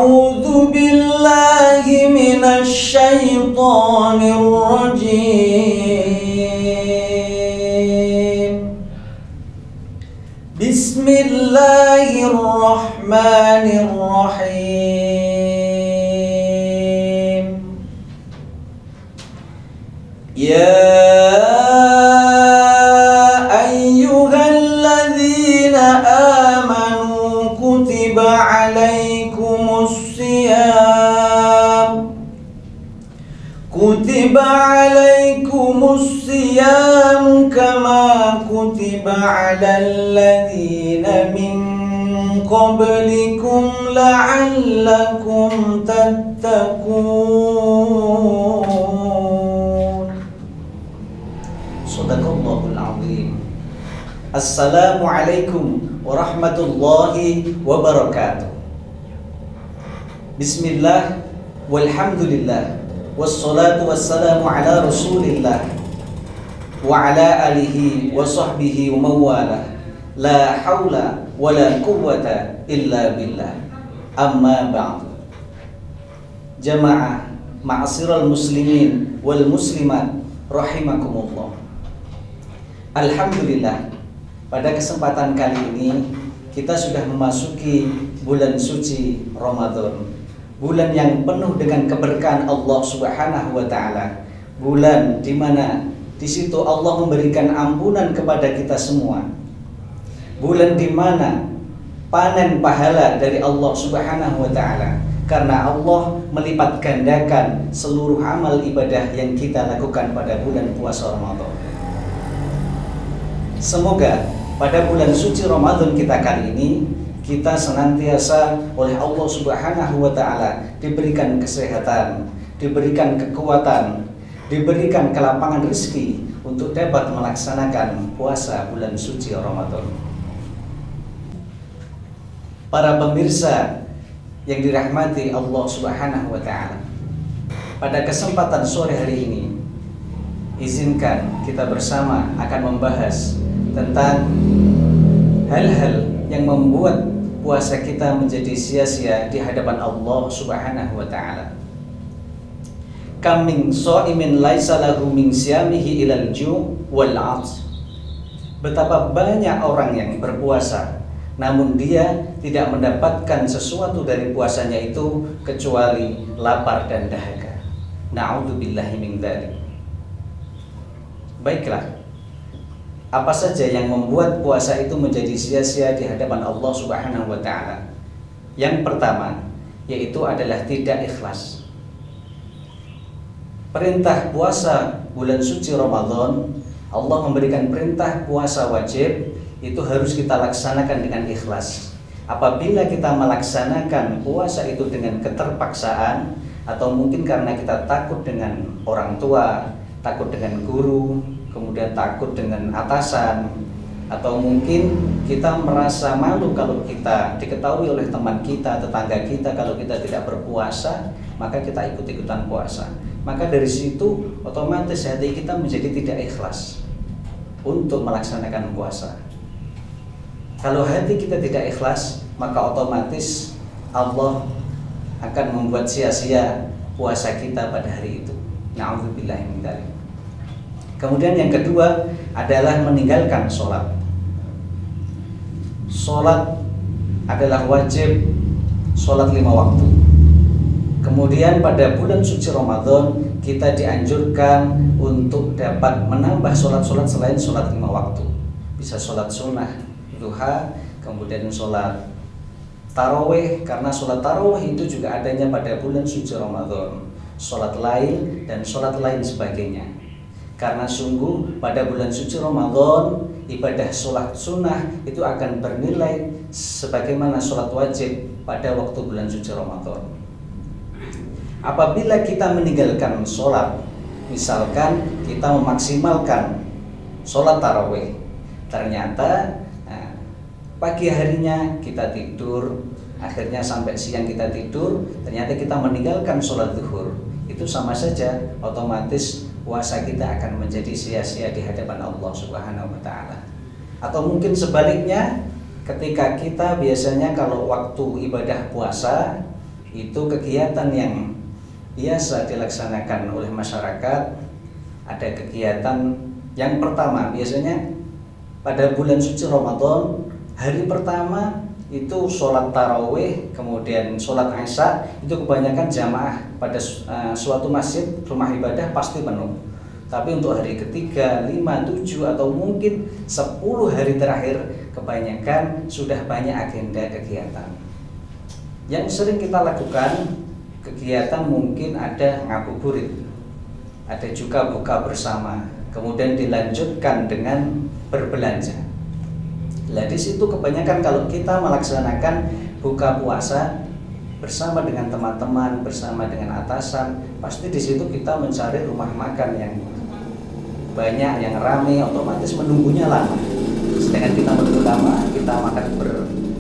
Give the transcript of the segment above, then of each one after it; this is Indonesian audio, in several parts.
A'udzu billahi minasy syaithanir rajim. Bismillahirrahmanirrahim. Ya ayyuhalladzina amanu kutiba alaikumus siyam kama kutiba alal ladzina min qablikum la'allakum tattaqun. Shadaqallahul azim. Assalamualaikum warahmatullahi wabarakatuh. Bismillah walhamdulillah wassalatu wassalamu ala rasulillah wa ala alihi wa sahbihi wa mawalah. La hawla wa la quwwata illa billah. Amma ba'du. Jamaah ma'asyiral muslimin wal muslimat rahimakumullah. Alhamdulillah, pada kesempatan kali ini kita sudah memasuki bulan suci Ramadan. Bulan yang penuh dengan keberkahan Allah Subhanahu wa taala. Bulan di mana di situ Allah memberikan ampunan kepada kita semua. Bulan di mana panen pahala dari Allah Subhanahu wa taala, karena Allah melipat gandakan seluruh amal ibadah yang kita lakukan pada bulan puasa Ramadan. Semoga pada bulan suci Ramadan kita kali ini kita senantiasa oleh Allah Subhanahu wa taala diberikan kesehatan, diberikan kekuatan, diberikan kelapangan rezeki untuk dapat melaksanakan puasa bulan suci Ramadan. Para pemirsa yang dirahmati Allah Subhanahu wa taala, pada kesempatan sore hari ini izinkan kita bersama akan membahas tentang hal-hal yang membuat puasa kita menjadi sia-sia di hadapan Allah Subhanahu wa taala. Kam min shaimin laisa lahu min siyamihi ilal ju' wal 'aths. Betapa banyak orang yang berpuasa namun dia tidak mendapatkan sesuatu dari puasanya itu kecuali lapar dan dahaga. Na'udzubillahi min dzalik. Baiklah, apa saja yang membuat puasa itu menjadi sia-sia di hadapan Allah Subhanahu wa taala? Yang pertama yaitu adalah tidak ikhlas. Perintah puasa bulan suci Ramadan, Allah memberikan perintah puasa wajib, itu harus kita laksanakan dengan ikhlas. Apabila kita melaksanakan puasa itu dengan keterpaksaan, atau mungkin karena kita takut dengan orang tua, takut dengan guru, kemudian takut dengan atasan, atau mungkin kita merasa malu kalau kita diketahui oleh teman kita, tetangga kita kalau kita tidak berpuasa, maka kita ikut-ikutan puasa. Maka dari situ otomatis hati kita menjadi tidak ikhlas untuk melaksanakan puasa. Kalau hati kita tidak ikhlas, maka otomatis Allah akan membuat sia-sia puasa kita pada hari itu. Na'udzubillahi min dzalik. Kemudian yang kedua adalah meninggalkan sholat. Sholat adalah wajib, sholat 5 waktu. Kemudian pada bulan suci Ramadan kita dianjurkan untuk dapat menambah sholat-sholat selain sholat 5 waktu. Bisa sholat sunnah, duha, kemudian sholat tarawih, karena sholat tarawih itu juga adanya pada bulan suci Ramadan. Sholat lain dan sholat lain sebagainya. Karena sungguh pada bulan suci Ramadan ibadah sholat sunnah itu akan bernilai sebagaimana sholat wajib pada waktu bulan suci Ramadan. Apabila kita meninggalkan sholat, misalkan kita memaksimalkan sholat tarawih, ternyata pagi harinya kita tidur, akhirnya sampai siang kita tidur, ternyata kita meninggalkan sholat zuhur, itu sama saja otomatis puasa kita akan menjadi sia-sia di hadapan Allah Subhanahu wa taala. Atau mungkin sebaliknya, ketika kita biasanya kalau waktu ibadah puasa itu kegiatan yang biasa dilaksanakan oleh masyarakat. Ada kegiatan yang pertama, biasanya pada bulan suci Ramadan, hari pertama itu sholat tarawih, kemudian sholat isya, itu kebanyakan jamaah pada suatu masjid, rumah ibadah pasti penuh. Tapi untuk hari ketiga, 5, 7 atau mungkin 10 hari terakhir, kebanyakan sudah banyak agenda kegiatan. Yang sering kita lakukan kegiatan mungkin ada ngabuburit, ada juga buka bersama, kemudian dilanjutkan dengan berbelanja. Nah, di situ kebanyakan kalau kita melaksanakan buka puasa bersama dengan teman-teman, bersama dengan atasan, pasti di situ kita mencari rumah makan yang banyak, yang ramai, otomatis menunggunya lama. Sedangkan kita menunggu lama, kita makan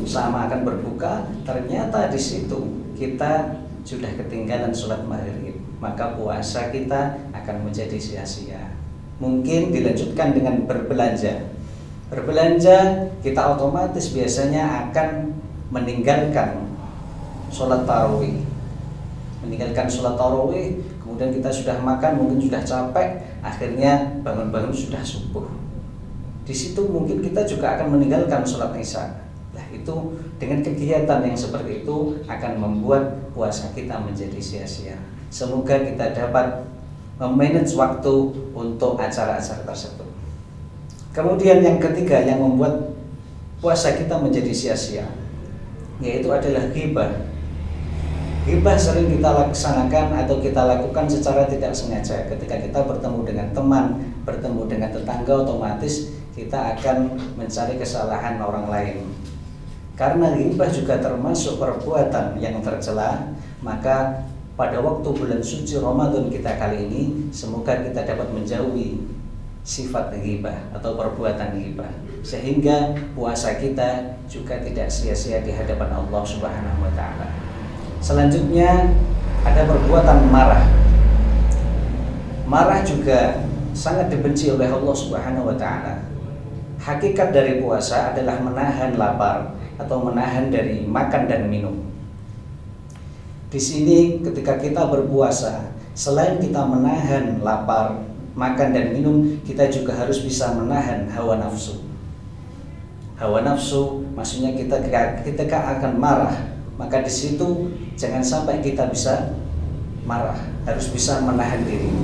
bersama, akan berbuka, ternyata di situ kita sudah ketinggalan sholat maghrib, maka puasa kita akan menjadi sia-sia. Mungkin dilanjutkan dengan berbelanja. Berbelanja kita otomatis biasanya akan meninggalkan sholat tarawih. Meninggalkan sholat tarawih, kemudian kita sudah makan, mungkin sudah capek, akhirnya bangun-bangun sudah subuh. Di situ mungkin kita juga akan meninggalkan sholat isya. Nah, itu dengan kegiatan yang seperti itu akan membuat puasa kita menjadi sia-sia. Semoga kita dapat memanage waktu untuk acara-acara tersebut. Kemudian yang ketiga yang membuat puasa kita menjadi sia-sia, yaitu adalah ghibah. Ghibah sering kita laksanakan atau kita lakukan secara tidak sengaja. Ketika kita bertemu dengan teman, bertemu dengan tetangga, otomatis kita akan mencari kesalahan orang lain. Karena ghibah juga termasuk perbuatan yang tercela, maka pada waktu bulan suci Ramadan kita kali ini, semoga kita dapat menjauhi sifat ghibah atau perbuatan ghibah, sehingga puasa kita juga tidak sia-sia di hadapan Allah Subhanahu wa taala. Selanjutnya ada perbuatan marah. Marah juga sangat dibenci oleh Allah Subhanahu wa taala. Hakikat dari puasa adalah menahan lapar atau menahan dari makan dan minum. Di sini ketika kita berpuasa, selain kita menahan lapar, makan dan minum, kita juga harus bisa menahan hawa nafsu. Hawa nafsu maksudnya kita ketika akan marah, maka di situ jangan sampai kita bisa marah, harus bisa menahan diri.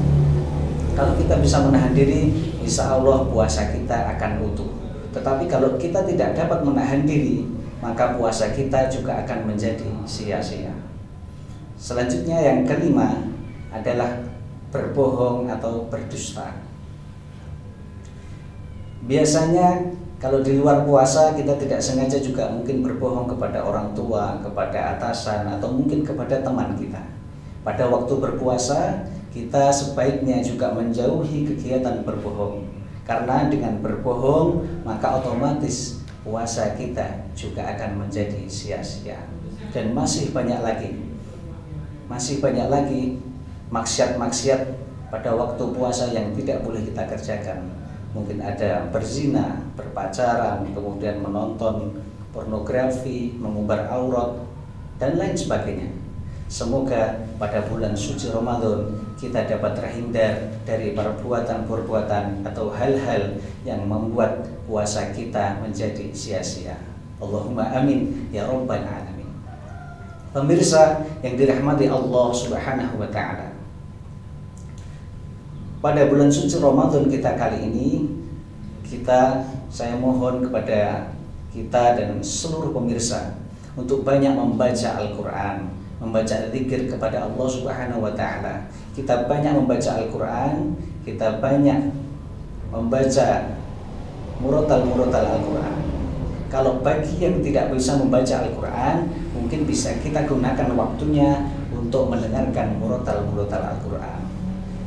Kalau kita bisa menahan diri, insya Allah puasa kita akan utuh. Tetapi kalau kita tidak dapat menahan diri, maka puasa kita juga akan menjadi sia-sia. Selanjutnya yang kelima adalah berbohong atau berdusta. Biasanya kalau di luar puasa kita tidak sengaja juga mungkin berbohong kepada orang tua, kepada atasan, atau mungkin kepada teman kita. Pada waktu berpuasa kita sebaiknya juga menjauhi kegiatan berbohong, karena dengan berbohong maka otomatis puasa kita juga akan menjadi sia-sia. Dan masih banyak lagi maksiat-maksiat pada waktu puasa yang tidak boleh kita kerjakan. Mungkin ada berzina, berpacaran, kemudian menonton pornografi, mengumbar aurat, dan lain sebagainya. Semoga pada bulan suci Ramadan kita dapat terhindar dari perbuatan-perbuatan atau hal-hal yang membuat puasa kita menjadi sia-sia. Allahumma amin ya rabbal alamin. Pemirsa yang dirahmati Allah Subhanahu wa taala, pada bulan suci Ramadan kita kali ini, saya mohon kepada kita dan seluruh pemirsa untuk banyak membaca Al-Quran, membaca zikir kepada Allah Subhanahu wa taala. Kita banyak membaca Al-Quran, kita banyak membaca murotal Al-Quran. Kalau bagi yang tidak bisa membaca Al-Quran, mungkin bisa kita gunakan waktunya untuk mendengarkan murotal Al-Quran.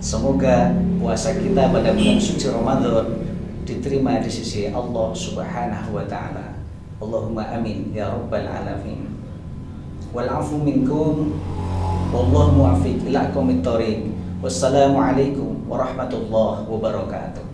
Semoga puasa kita pada bulan suci Ramadan diterima di sisi Allah Subhanahu wa taala. Allahumma amin ya rabbal alamin. Wal afu minkum wallahu muwaffiq ila aqwamit thoriq. Wassalamualaikum warahmatullahi wabarakatuh.